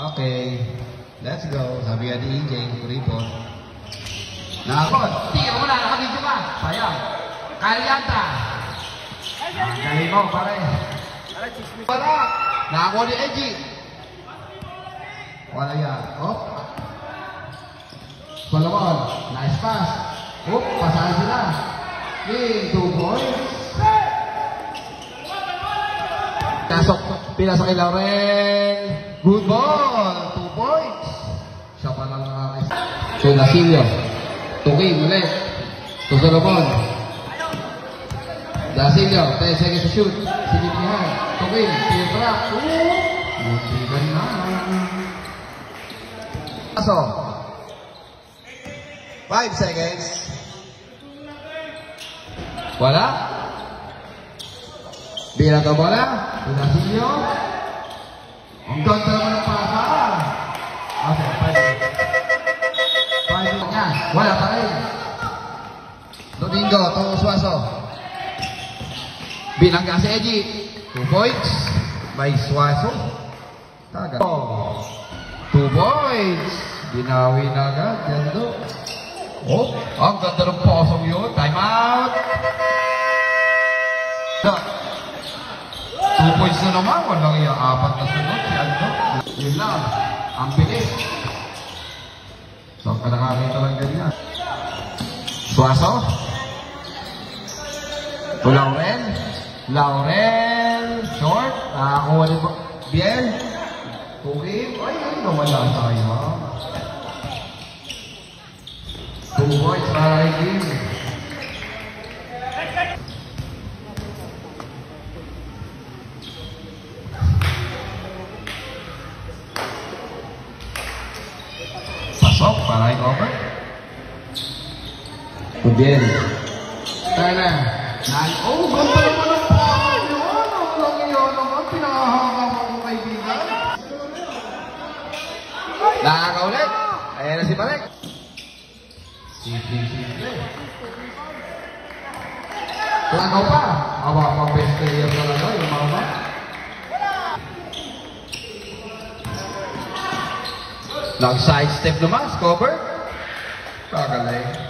Okay. Let's go. Sabi nga ni EJ, report. Nakakot. Tingin mo na, nakabidyo ka. Sayang. Kalyanta. Galing mo, pare. Wala. Nakakuha ni EJ. Wala yan. Oh. Solomon. Nice pass. Oh, pasahan sila. King, 2 points. Pinasok kay Laurel. Good ball. 2 points. Siya pa lang nakakis. So, Dasilio. To King ulit. To Solomon. Dasilio. 10 seconds to shoot. Sinipihan. To King. Team track. Muntikan na. Paso. 5 seconds. Wala. Bilang ka bola. Dasilio. Ang ganda naman ng pasa. Okay, 5 niya. Wala pa rin. Domingo, to Suaso. Bilang ka si Eji. 2 points. By Suaso. Taga. 2 points. Binawi na agad. Ganda. Oh, ang ganda ng posong yun. Time out. 2 points na naman. Walang iya. 4 na sunod. Yun lang. Ang bilis. So, nakakita lang ganyan. Suaso. To Laurel. Laurel. Short. Nakakuha ni Biel. Tukim. Ay, nawala tayo. 2 points para kay Kim. Pasok para kay Cover. Kubiel. Tayo na. Oh, ganda naman ang pahan yun. Ang lang yun naman. Pinakahanga mo kaibigan. Nakakaulit. Ayan na si Marek. Simple. Lagaw pa. Awa pa best player talaga. Yung mga nag-side step naman. Cover. Kagaling.